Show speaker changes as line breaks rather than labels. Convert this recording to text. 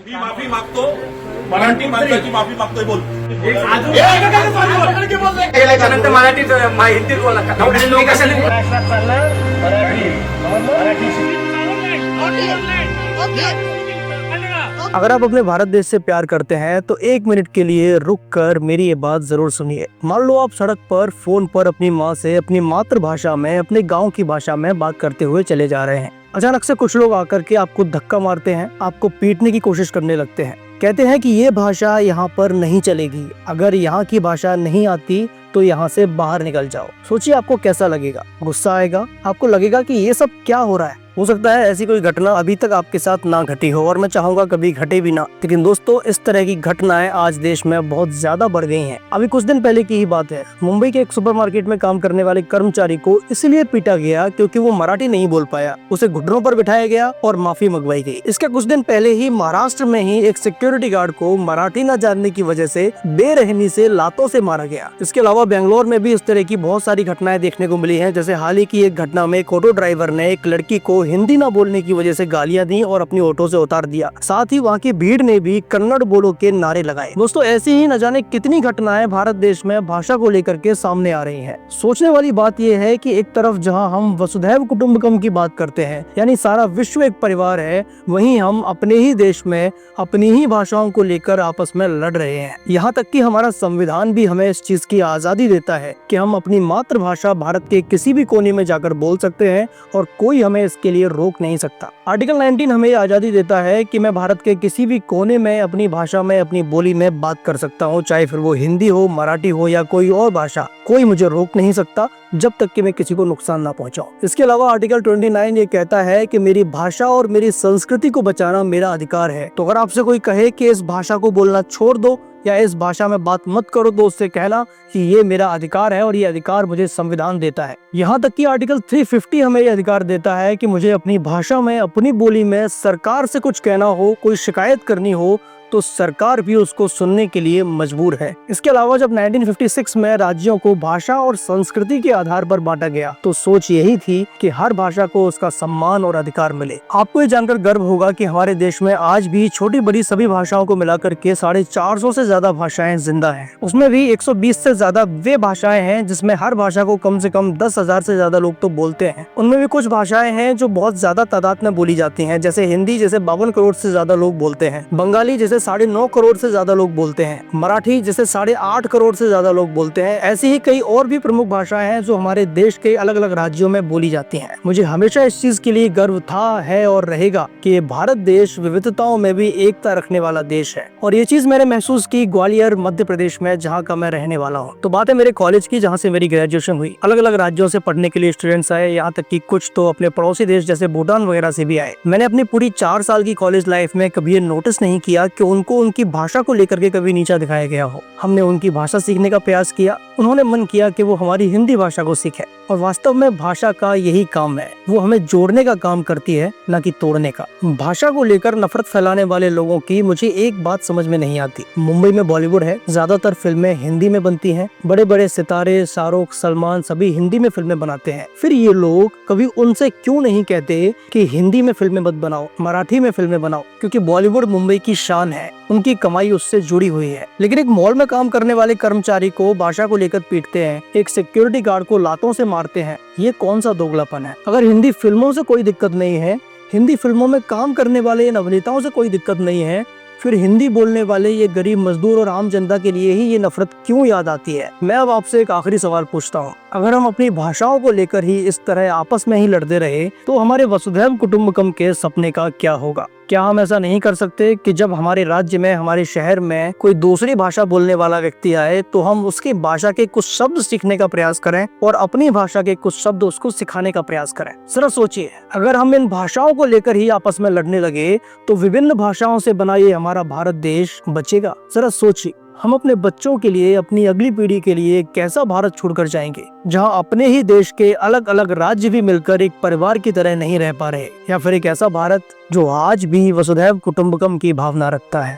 मी माफी मागतो, मराठी माणसाची माफी मागतोय. बोल.
त्याच्यानंतर मराठीत हिंदीत बोला का तुम्ही कशाला
महाराष्ट्रात चालणार मराठी मराठी
अगर आप अपने भारत देश से प्यार करते हैं तो एक मिनट के लिए रुक कर मेरी ये बात जरूर सुनिए। मान लो आप सड़क पर फोन पर अपनी माँ से अपनी मातृभाषा में अपने गांव की भाषा में बात करते हुए चले जा रहे हैं। अचानक से कुछ लोग आकर के आपको धक्का मारते हैं, आपको पीटने की कोशिश करने लगते हैं। कहते हैं कि ये भाषा यहाँ पर नहीं चलेगी, अगर यहाँ की भाषा नहीं आती तो यहाँ से बाहर निकल जाओ। सोचिए आपको कैसा लगेगा, गुस्सा आएगा, आपको लगेगा कि ये सब क्या हो रहा है। हो सकता है ऐसी कोई घटना अभी तक आपके साथ ना घटी हो और मैं चाहूंगा कभी घटे भी ना, लेकिन दोस्तों इस तरह की घटनाएं आज देश में बहुत ज्यादा बढ़ गई हैं। अभी कुछ दिन पहले की ही बात है, मुंबई के एक सुपरमार्केट में काम करने वाले कर्मचारी को इसलिए पीटा गया क्योंकि वो मराठी नहीं बोल पाया। उसे घुटनों पर बिठाया गया और माफी मंगवाई गई। इसके कुछ दिन पहले ही महाराष्ट्र में ही एक सिक्योरिटी गार्ड को मराठी न जानने की वजह से बेरहमी से लातों से मारा गया। इसके अलावा बेंगलोर में भी इस तरह की बहुत सारी घटनाएं देखने को मिली है। जैसे हाल ही की एक घटना में एक ऑटो ड्राइवर ने एक लड़की को हिंदी न बोलने की वजह से गालियां दी और अपनी ऑटो से उतार दिया। साथ ही वहां की भीड़ ने भी कन्नड़ बोलो के नारे लगाए। दोस्तों ऐसी ही न जाने कितनी घटनाएं भारत देश में भाषा को लेकर के सामने आ रही हैं। सोचने वाली बात यह है कि एक तरफ जहां हम वसुधैव कुटुंबकम की बात करते हैं, यानी सारा विश्व एक परिवार है, वहीं हम अपने ही देश में अपनी ही भाषाओं को लेकर आपस में लड़ रहे हैं। यहाँ तक कि हमारा संविधान भी हमें इस चीज की आजादी देता है कि हम अपनी मातृभाषा भारत के किसी भी कोने में जाकर बोल सकते हैं और कोई हमें इसके लिए रोक नहीं सकता। आर्टिकल 19 हमें आजादी देता है कि मैं भारत के किसी भी कोने में अपनी भाषा में अपनी बोली में बात कर सकता हूँ, चाहे फिर वो हिंदी हो, मराठी हो या कोई और भाषा। कोई मुझे रोक नहीं सकता जब तक कि मैं किसी को नुकसान ना पहुंचाऊं। इसके अलावा आर्टिकल 29 ये कहता है कि मेरी भाषा और मेरी संस्कृति को बचाना मेरा अधिकार है। तो अगर आपसे कोई कहे कि इस भाषा को बोलना छोड़ दो या इस भाषा में बात मत करो, तो उससे कहना कि ये मेरा अधिकार है और ये अधिकार मुझे संविधान देता है। यहाँ तक कि आर्टिकल 350 हमें ये अधिकार देता है कि मुझे अपनी भाषा में अपनी बोली में सरकार से कुछ कहना हो, कोई शिकायत करनी हो, तो सरकार भी उसको सुनने के लिए मजबूर है। इसके अलावा जब 1956 में राज्यों को भाषा और संस्कृति के आधार पर बांटा गया तो सोच यही थी कि हर भाषा को उसका सम्मान और अधिकार मिले। आपको ये जानकर गर्व होगा कि हमारे देश में आज भी छोटी बड़ी सभी भाषाओं को मिलाकर के 450 से ज्यादा भाषाएं जिंदा हैं। उसमें भी 120 से ज्यादा वे भाषाएं हैं जिसमें हर भाषा को कम से कम 10,000 से ज्यादा लोग तो बोलते हैं। उनमें भी कुछ भाषाएं हैं जो बहुत ज्यादा तादाद में बोली जाती हैं, जैसे हिंदी जैसे 52 करोड़ से ज्यादा लोग बोलते हैं, बंगाली जैसे 9.5 करोड़ से ज्यादा लोग बोलते हैं, मराठी जैसे 8.5 करोड़ से ज्यादा लोग बोलते हैं। ऐसी ही कई और भी प्रमुख भाषाएं हैं जो हमारे देश के अलग अलग राज्यों में बोली जाती हैं। मुझे हमेशा इस चीज के लिए गर्व था, है और रहेगा कि ये भारत देश विविधताओं में भी एकता रखने वाला देश है। और ये चीज मैंने महसूस की ग्वालियर मध्य प्रदेश में, जहाँ का मैं रहने वाला हूँ। तो बात है मेरे कॉलेज की, जहाँ से मेरी ग्रेजुएशन हुई। अलग अलग राज्यों से पढ़ने के लिए स्टूडेंट्स आए, यहाँ तक कि कुछ तो अपने पड़ोसी देश जैसे भूटान वगैरह से भी आए। मैंने अपनी पूरी 4 साल की कॉलेज लाइफ में कभी ये नोटिस नहीं किया कि उनको उनकी भाषा को लेकर के कभी नीचा दिखाया गया हो। हमने उनकी भाषा सीखने का प्रयास किया, उन्होंने मन किया कि वो हमारी हिंदी भाषा को सीखे। और वास्तव में भाषा का यही काम है, वो हमें जोड़ने का काम करती है, न कि तोड़ने का। भाषा को लेकर नफरत फैलाने वाले लोगों की मुझे एक बात समझ में नहीं आती। मुंबई में बॉलीवुड है, ज्यादातर फिल्में हिंदी में बनती हैं, बड़े बड़े सितारे शाहरुख, सलमान सभी हिंदी में फिल्में बनाते हैं। फिर ये लोग कभी उनसे क्यों नहीं कहते कि हिंदी में फिल्में मत बनाओ, मराठी में फिल्में बनाओ, क्योंकि बॉलीवुड मुंबई की शान है, उनकी कमाई उससे जुड़ी हुई है। लेकिन एक मॉल में काम करने वाले कर्मचारी को भाषा को लेकर पीटते हैं, एक सिक्योरिटी गार्ड को लातों से मारते हैं, ये कौन सा दोगलापन है? अगर हिंदी फिल्मों से कोई दिक्कत नहीं है, हिंदी फिल्मों में काम करने वाले इन अभिनेताओं से कोई दिक्कत नहीं है, फिर हिंदी बोलने वाले ये गरीब मजदूर और आम जनता के लिए ही ये नफरत क्यों याद आती है? मैं अब आपसे एक आखिरी सवाल पूछता हूँ, अगर हम अपनी भाषाओं को लेकर ही इस तरह आपस में ही लड़ते रहे तो हमारे वसुधैव कुटुंबकम के सपने का क्या होगा? क्या हम ऐसा नहीं कर सकते कि जब हमारे राज्य में, हमारे शहर में कोई दूसरी भाषा बोलने वाला व्यक्ति आए तो हम उसकी भाषा के कुछ शब्द सीखने का प्रयास करें और अपनी भाषा के कुछ शब्द उसको सिखाने का प्रयास करें? जरा सोचिए, अगर हम इन भाषाओं को लेकर ही आपस में लड़ने लगे तो विभिन्न भाषाओं से बना ये हमारा भारत देश बचेगा? जरा सोचिए, हम अपने बच्चों के लिए, अपनी अगली पीढ़ी के लिए कैसा भारत छोड़कर जाएंगे, जहां अपने ही देश के अलग अलग राज्य भी मिलकर एक परिवार की तरह नहीं रह पा रहे, या फिर एक ऐसा भारत जो आज भी वसुधैव कुटुंबकम की भावना रखता है।